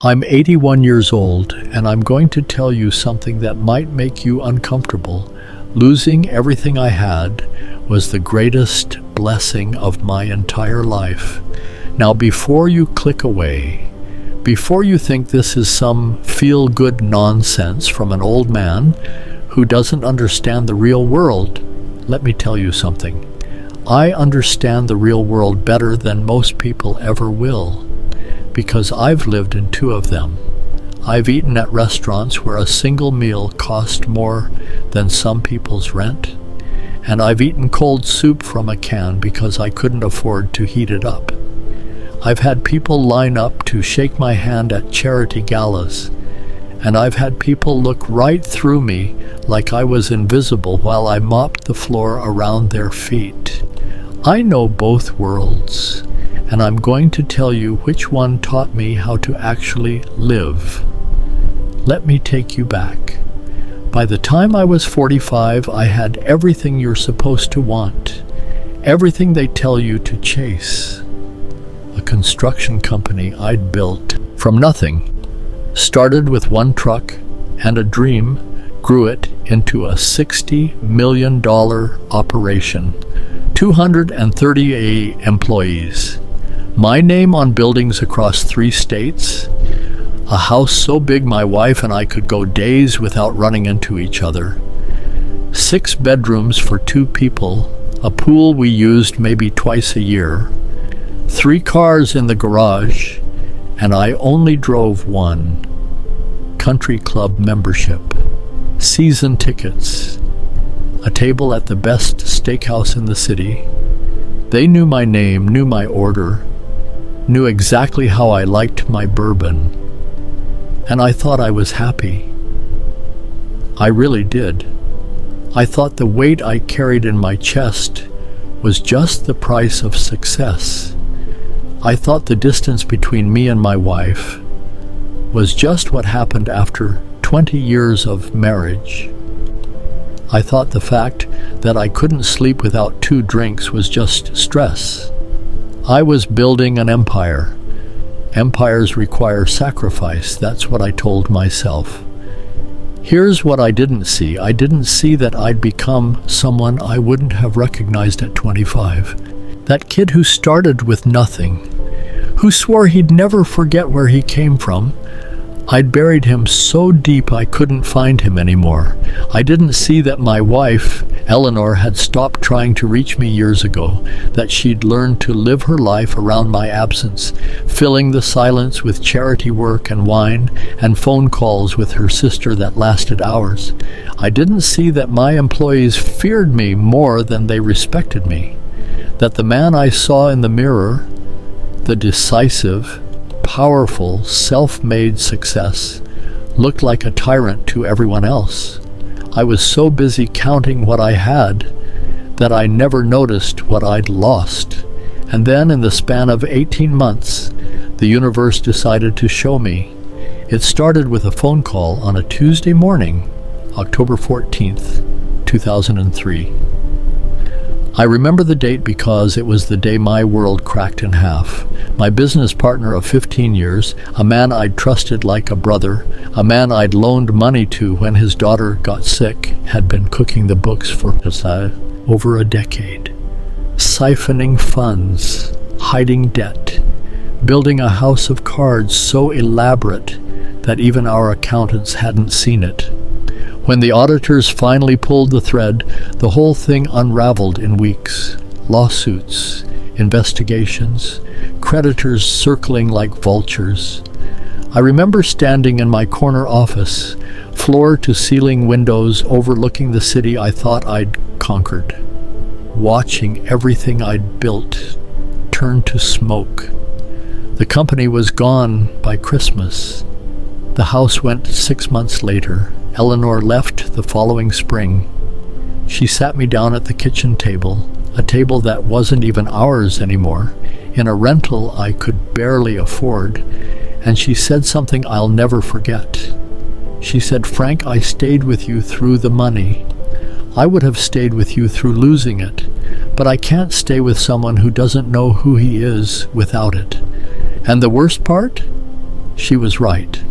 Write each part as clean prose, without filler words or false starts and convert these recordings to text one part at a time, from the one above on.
I'm 81 years old, and I'm going to tell you something that might make you uncomfortable. Losing everything I had was the greatest blessing of my entire life. Now, before you click away, before you think this is some feel-good nonsense from an old man who doesn't understand the real world, let me tell you something. I understand the real world better than most people ever will, because I've lived in two of them. I've eaten at restaurants where a single meal cost more than some people's rent, and I've eaten cold soup from a can because I couldn't afford to heat it up. I've had people line up to shake my hand at charity galas, and I've had people look right through me like I was invisible while I mopped the floor around their feet. I know both worlds, and I'm going to tell you which one taught me how to actually live. Let me take you back. By the time I was 45, I had everything you're supposed to want, everything they tell you to chase. A construction company I'd built from nothing. Started with one truck and a dream, grew it into a $60 million operation, 238 employees. My name on buildings across 3 states, a house so big my wife and I could go days without running into each other, 6 bedrooms for 2 people, a pool we used maybe twice a year, 3 cars in the garage, and I only drove one. Country club membership, season tickets, a table at the best steakhouse in the city. They knew my name, knew my order, knew exactly how I liked my bourbon, and I thought I was happy. I really did. I thought the weight I carried in my chest was just the price of success. I thought the distance between me and my wife was just what happened after 20 years of marriage. I thought the fact that I couldn't sleep without 2 drinks was just stress. I was building an empire. Empires require sacrifice, that's what I told myself. Here's what I didn't see. I didn't see that I'd become someone I wouldn't have recognized at 25. That kid who started with nothing, who swore he'd never forget where he came from. I'd buried him so deep I couldn't find him anymore. I didn't see that my wife, Eleanor, had stopped trying to reach me years ago, that she'd learned to live her life around my absence, filling the silence with charity work and wine and phone calls with her sister that lasted hours. I didn't see that my employees feared me more than they respected me, that the man I saw in the mirror, the decisive, powerful, self-made success, looked like a tyrant to everyone else. I was so busy counting what I had that I never noticed what I'd lost. And then in the span of 18 months, the universe decided to show me. It started with a phone call on a Tuesday morning, October 14th, 2003. I remember the date because it was the day my world cracked in half. My business partner of 15 years, a man I'd trusted like a brother, a man I'd loaned money to when his daughter got sick, had been cooking the books for us over a decade, siphoning funds, hiding debt, building a house of cards so elaborate that even our accountants hadn't seen it. When the auditors finally pulled the thread, the whole thing unraveled in weeks. Lawsuits, investigations, creditors circling like vultures. I remember standing in my corner office, floor-to-ceiling windows overlooking the city I thought I'd conquered, watching everything I'd built turn to smoke. The company was gone by Christmas. The house went 6 months later. Eleanor left the following spring. She sat me down at the kitchen table, a table that wasn't even ours anymore, in a rental I could barely afford, and she said something I'll never forget. She said, "Frank, I stayed with you through the money. I would have stayed with you through losing it, but I can't stay with someone who doesn't know who he is without it. And the worst part? She was right.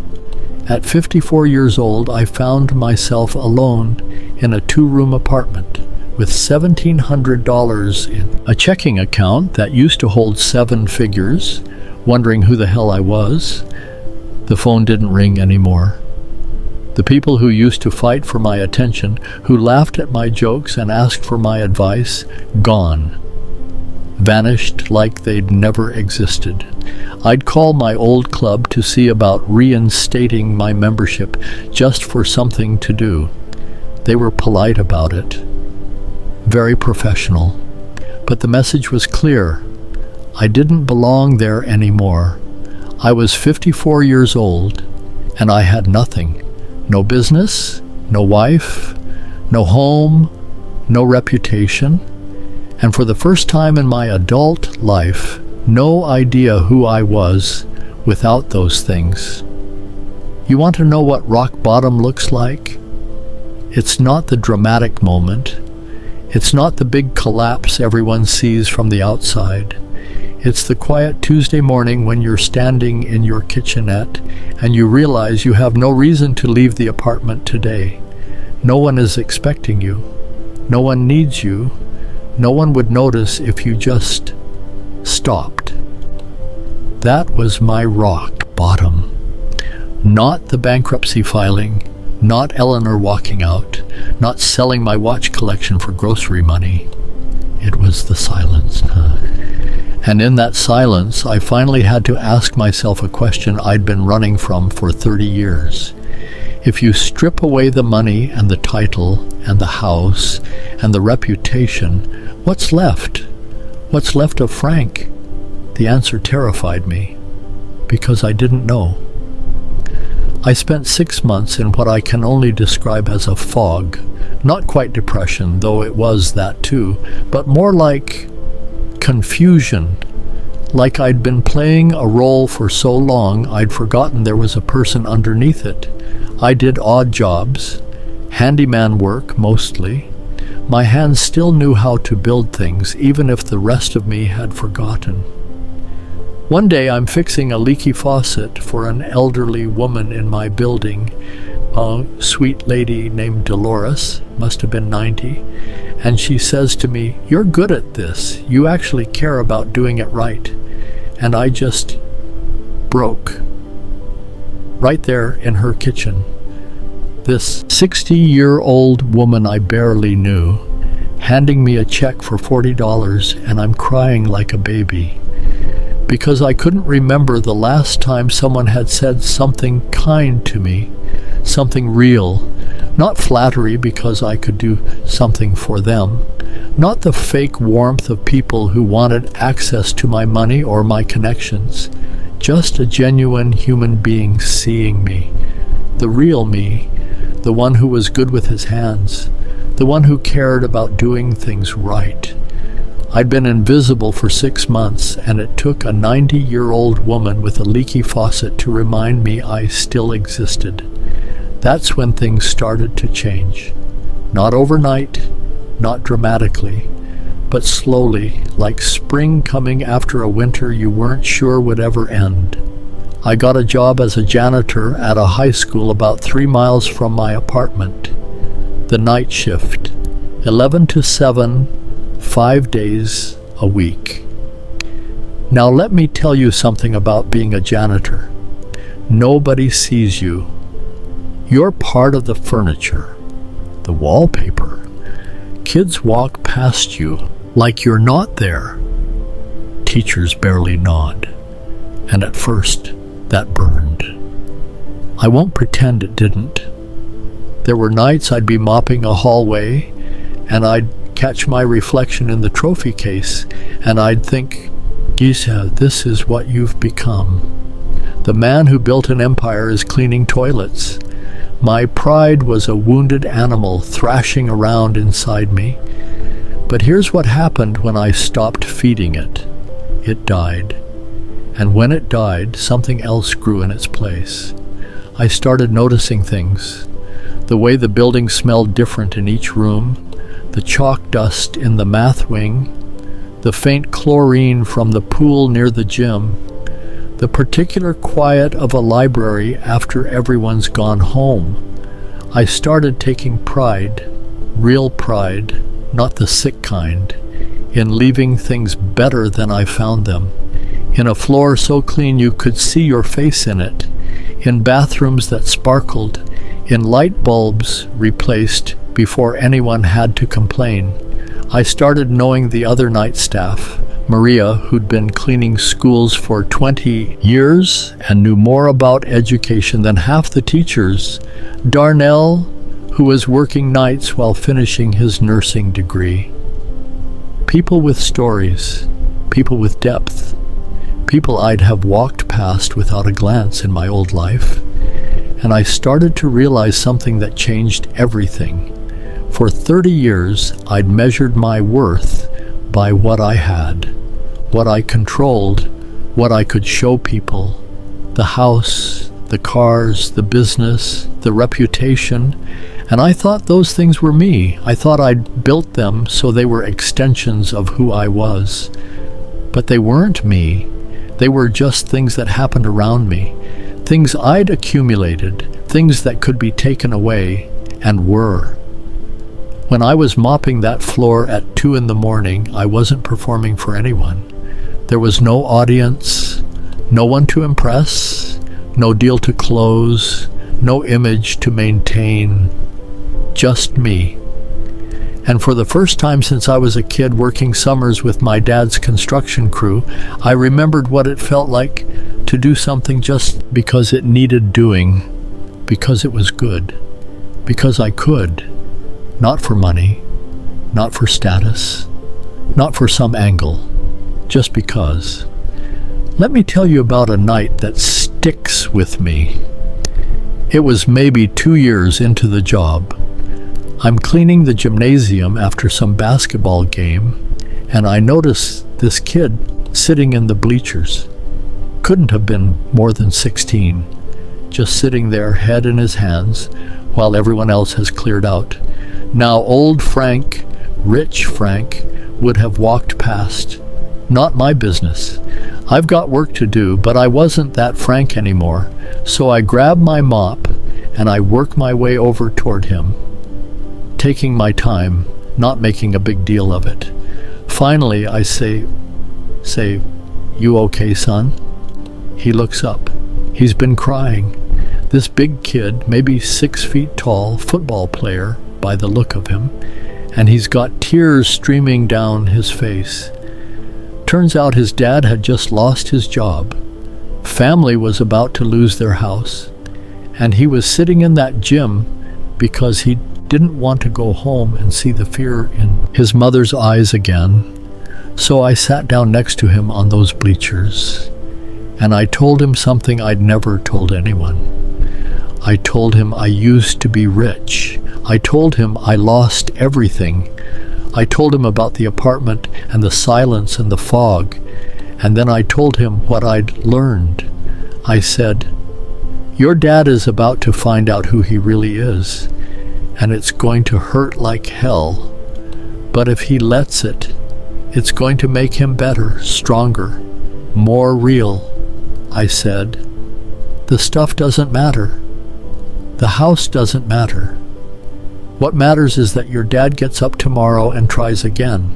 At 54 years old, I found myself alone in a 2-room apartment with $1,700 in a checking account that used to hold 7 figures, wondering who the hell I was. The phone didn't ring anymore. The people who used to fight for my attention, who laughed at my jokes and asked for my advice, gone. Vanished like they'd never existed. I'd call my old club to see about reinstating my membership just for something to do. They were polite about it. Very professional. But the message was clear. I didn't belong there anymore. I was 54 years old, and I had nothing. No business, no wife, no home, no reputation, and for the first time in my adult life, no idea who I was without those things. You want to know what rock bottom looks like? It's not the dramatic moment. It's not the big collapse everyone sees from the outside. It's the quiet Tuesday morning when you're standing in your kitchenette and you realize you have no reason to leave the apartment today. No one is expecting you. No one needs you. No one would notice if you just stopped. That was my rock bottom. Not the bankruptcy filing, not Eleanor walking out, not selling my watch collection for grocery money. It was the silence. And in that silence, I finally had to ask myself a question I'd been running from for 30 years. If you strip away the money and the title and the house and the reputation, what's left? What's left of Frank? The answer terrified me, because I didn't know. I spent 6 months in what I can only describe as a fog. Not quite depression, though it was that too, but more like confusion. Like I'd been playing a role for so long, I'd forgotten there was a person underneath it. I did odd jobs, handyman work mostly. My hands still knew how to build things, even if the rest of me had forgotten. One day I'm fixing a leaky faucet for an elderly woman in my building, a sweet lady named Dolores, must have been 90, and she says to me, "You're good at this. You actually care about doing it right." And I just broke. Right there in her kitchen. This 60-year-old woman I barely knew, handing me a check for $40, and I'm crying like a baby. Because I couldn't remember the last time someone had said something kind to me, something real, not flattery because I could do something for them, not the fake warmth of people who wanted access to my money or my connections, just a genuine human being seeing me, the real me, the one who was good with his hands, the one who cared about doing things right. I'd been invisible for 6 months, and it took a 90-year-old woman with a leaky faucet to remind me I still existed. That's when things started to change. Not overnight, not dramatically, but slowly, like spring coming after a winter you weren't sure would ever end. I got a job as a janitor at a high school about 3 miles from my apartment. The night shift, 11 to 7, 5 days a week. Now let me tell you something about being a janitor. Nobody sees you. You're part of the furniture, the wallpaper. Kids walk past you like you're not there. Teachers barely nod. And at first, that burned. I won't pretend it didn't. There were nights I'd be mopping a hallway, and I'd catch my reflection in the trophy case, and I'd think, Gisa, this is what you've become. The man who built an empire is cleaning toilets. My pride was a wounded animal thrashing around inside me. But here's what happened when I stopped feeding it. It died. And when it died, something else grew in its place. I started noticing things. The way the building smelled different in each room, the chalk dust in the math wing, the faint chlorine from the pool near the gym, the particular quiet of a library after everyone's gone home. I started taking pride, real pride, not the sick kind, in leaving things better than I found them. In a floor so clean you could see your face in it, in bathrooms that sparkled, in light bulbs replaced before anyone had to complain. I started knowing the other night staff. Maria, who'd been cleaning schools for 20 years and knew more about education than half the teachers. Darnell, who was working nights while finishing his nursing degree. People with stories, people with depth, people I'd have walked past without a glance in my old life. And I started to realize something that changed everything. For 30 years, I'd measured my worth by what I had, what I controlled, what I could show people, the house, the cars, the business, the reputation, and I thought those things were me. I thought I'd built them so they were extensions of who I was. But they weren't me. They were just things that happened around me, things I'd accumulated, things that could be taken away, and were. When I was mopping that floor at 2 a.m, I wasn't performing for anyone. There was no audience, no one to impress, no deal to close, no image to maintain, just me. And for the first time since I was a kid working summers with my dad's construction crew, I remembered what it felt like to do something just because it needed doing, because it was good, because I could. Not for money, not for status, not for some angle, just because. Let me tell you about a night that sticks with me. It was maybe 2 years into the job. I'm cleaning the gymnasium after some basketball game, and I notice this kid sitting in the bleachers. Couldn't have been more than 16, just sitting there, head in his hands, while everyone else has cleared out. Now old Frank, rich Frank, would have walked past. Not my business. I've got work to do, but I wasn't that Frank anymore, so I grab my mop and I work my way over toward him, taking my time, not making a big deal of it. Finally, I say, "You okay, son?" He looks up. He's been crying. This big kid, maybe 6 feet tall, football player, by the look of him, and he's got tears streaming down his face. Turns out his dad had just lost his job. Family was about to lose their house, and he was sitting in that gym because he didn't want to go home and see the fear in his mother's eyes again. So I sat down next to him on those bleachers, and I told him something I'd never told anyone. I told him I used to be rich. I told him I lost everything. I told him about the apartment and the silence and the fog, and then I told him what I'd learned. I said, "Your dad is about to find out who he really is, and it's going to hurt like hell. But if he lets it, it's going to make him better, stronger, more real." I said, "The stuff doesn't matter. The house doesn't matter. What matters is that your dad gets up tomorrow and tries again.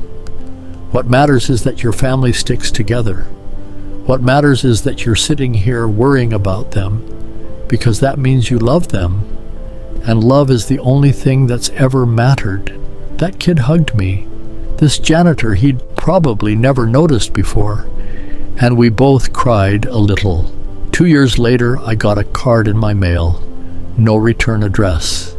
What matters is that your family sticks together. What matters is that you're sitting here worrying about them, because that means you love them, and love is the only thing that's ever mattered." That kid hugged me. This janitor he'd probably never noticed before, and we both cried a little. 2 years later, I got a card in my mail. No return address.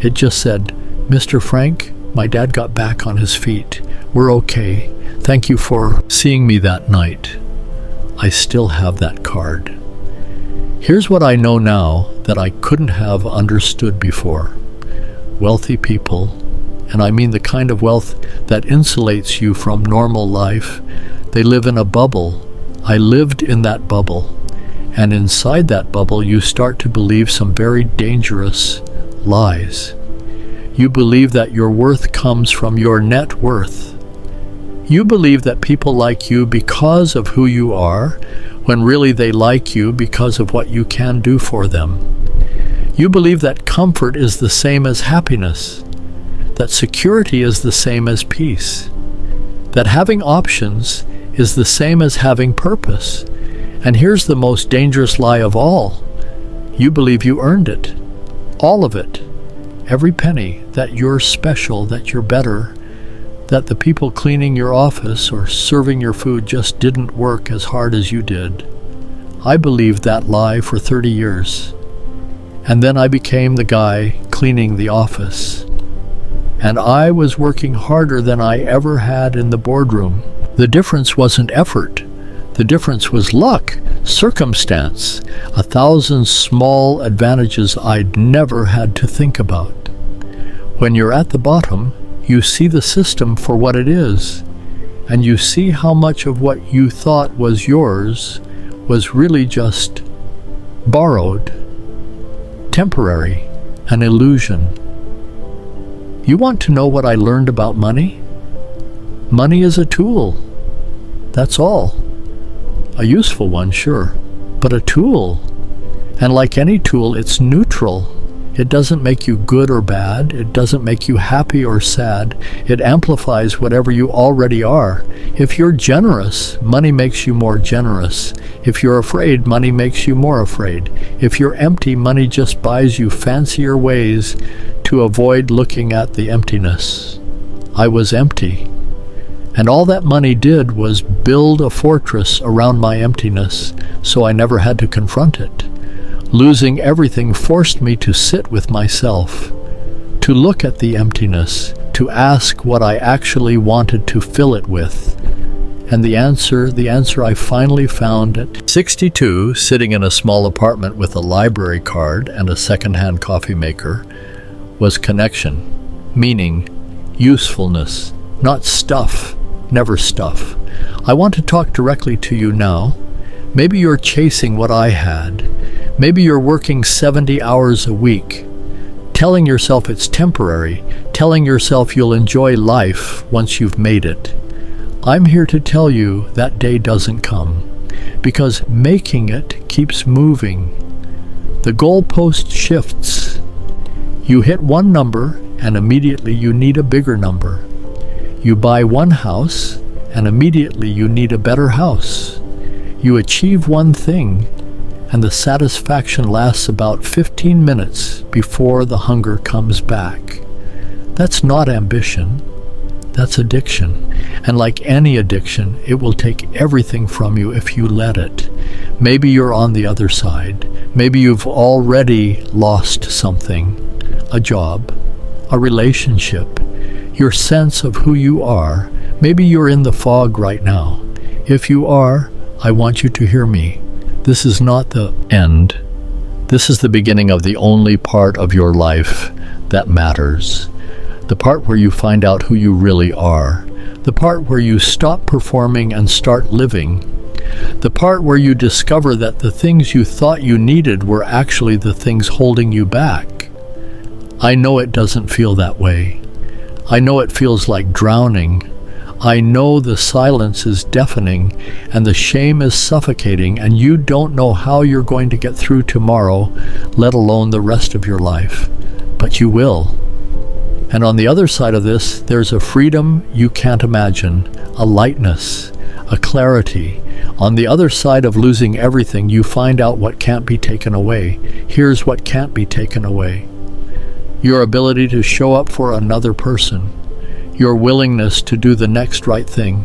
It just said, "Mr. Frank, my dad got back on his feet. We're okay. Thank you for seeing me that night." I still have that card. Here's what I know now that I couldn't have understood before. Wealthy people, and I mean the kind of wealth that insulates you from normal life, they live in a bubble. I lived in that bubble. And inside that bubble, you start to believe some very dangerous lies. You believe that your worth comes from your net worth. You believe that people like you because of who you are, when really they like you because of what you can do for them. You believe that comfort is the same as happiness, that security is the same as peace, that having options is the same as having purpose. And here's the most dangerous lie of all. You believe you earned it. All of it. Every penny, that you're special, that you're better, that the people cleaning your office or serving your food just didn't work as hard as you did. I believed that lie for 30 years. And then I became the guy cleaning the office. And I was working harder than I ever had in the boardroom. The difference wasn't effort. The difference was luck, circumstance, 1,000 small advantages I'd never had to think about. When you're at the bottom, you see the system for what it is, and you see how much of what you thought was yours was really just borrowed, temporary, an illusion. You want to know what I learned about money? Money is a tool. That's all. A useful one, sure, but a tool. And like any tool, it's neutral. It doesn't make you good or bad. It doesn't make you happy or sad. It amplifies whatever you already are. If you're generous, money makes you more generous. If you're afraid, money makes you more afraid. If you're empty, money just buys you fancier ways to avoid looking at the emptiness. I was empty. And all that money did was build a fortress around my emptiness, so I never had to confront it. Losing everything forced me to sit with myself, to look at the emptiness, to ask what I actually wanted to fill it with. And the answer I finally found at 62, sitting in a small apartment with a library card and a second-hand coffee maker, was connection, meaning, usefulness, not stuff, never stuff. I want to talk directly to you now. Maybe you're chasing what I had. Maybe you're working 70 hours a week, telling yourself it's temporary, telling yourself you'll enjoy life once you've made it. I'm here to tell you that day doesn't come, because making it keeps moving. The goalpost shifts. You hit one number, and immediately you need a bigger number. You buy one house, and immediately you need a better house. You achieve one thing, and the satisfaction lasts about 15 minutes before the hunger comes back. That's not ambition. That's addiction. And like any addiction, it will take everything from you if you let it. Maybe you're on the other side. Maybe you've already lost something. A job, a relationship, your sense of who you are. Maybe you're in the fog right now. If you are, I want you to hear me. This is not the end. This is the beginning of the only part of your life that matters. The part where you find out who you really are. The part where you stop performing and start living. The part where you discover that the things you thought you needed were actually the things holding you back. I know it doesn't feel that way. I know it feels like drowning. I know the silence is deafening and the shame is suffocating, and you don't know how you're going to get through tomorrow, let alone the rest of your life. But you will. And on the other side of this, there's a freedom you can't imagine, a lightness, a clarity. On the other side of losing everything, you find out what can't be taken away. Here's what can't be taken away. Your ability to show up for another person, your willingness to do the next right thing,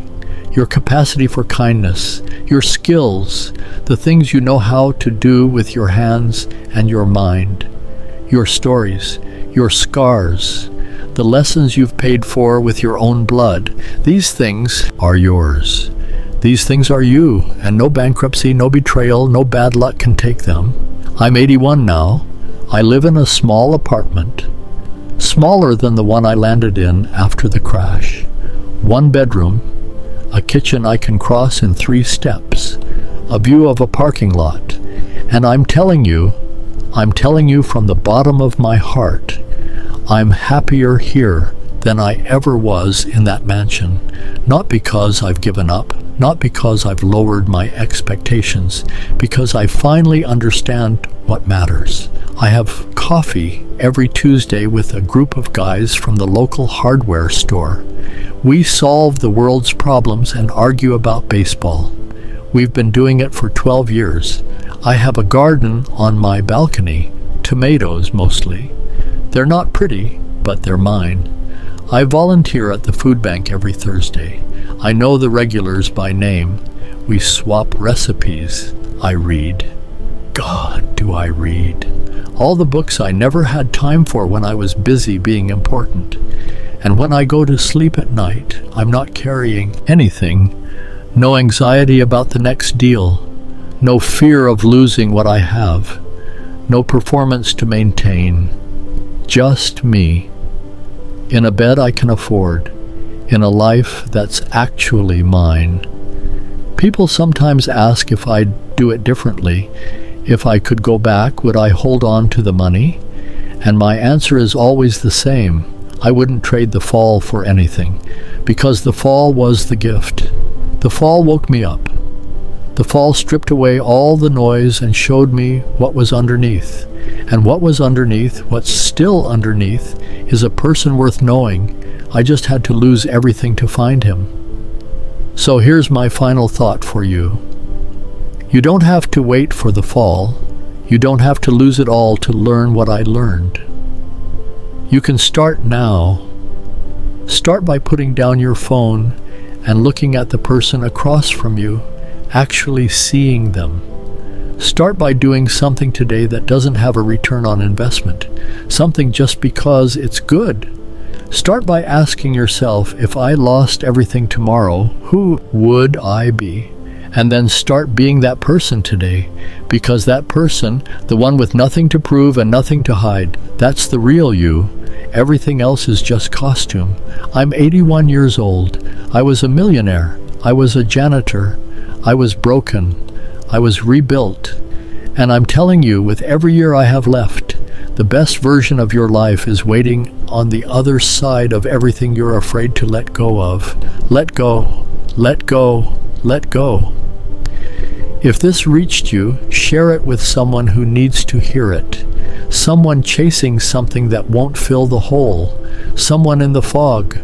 your capacity for kindness, your skills, the things you know how to do with your hands and your mind, your stories, your scars, the lessons you've paid for with your own blood. These things are yours. These things are you, and no bankruptcy, no betrayal, no bad luck can take them. I'm 81 now. I live in a small apartment, smaller than the one I landed in after the crash. 1 bedroom, a kitchen I can cross in 3 steps, a view of a parking lot. And I'm telling you from the bottom of my heart, I'm happier here than I ever was in that mansion. Not because I've given up, not because I've lowered my expectations, because I finally understand what matters. I have coffee every Tuesday with a group of guys from the local hardware store. We solve the world's problems and argue about baseball. We've been doing it for 12 years. I have a garden on my balcony, tomatoes mostly. They're not pretty, but they're mine. I volunteer at the food bank every Thursday. I know the regulars by name. We swap recipes. I read. God, do I read. All the books I never had time for when I was busy being important. And when I go to sleep at night, I'm not carrying anything. No anxiety about the next deal. No fear of losing what I have. No performance to maintain. Just me. In a bed I can afford. In a life that's actually mine. People sometimes ask if I'd do it differently. If I could go back, would I hold on to the money? And my answer is always the same. I wouldn't trade the fall for anything, because the fall was the gift. The fall woke me up. The fall stripped away all the noise and showed me what was underneath. And what was underneath, what's still underneath, is a person worth knowing. I just had to lose everything to find him. So here's my final thought for you. You don't have to wait for the fall. You don't have to lose it all to learn what I learned. You can start now. Start by putting down your phone and looking at the person across from you, actually seeing them. Start by doing something today that doesn't have a return on investment, something just because it's good. Start by asking yourself, if I lost everything tomorrow, who would I be? And then start being that person today, because that person, the one with nothing to prove and nothing to hide, that's the real you. Everything else is just costume. I'm 81 years old. I was a millionaire. I was a janitor. I was broken. I was rebuilt. And I'm telling you, with every year I have left, the best version of your life is waiting on the other side of everything you're afraid to let go of. Let go. Let go. Let go. If this reached you, share it with someone who needs to hear it. Someone chasing something that won't fill the hole. Someone in the fog.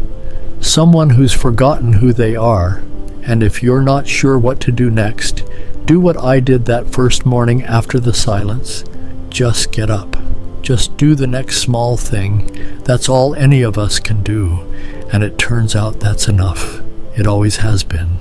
Someone who's forgotten who they are. And if you're not sure what to do next, do what I did that first morning after the silence. Just get up. Just do the next small thing. That's all any of us can do. And it turns out that's enough. It always has been.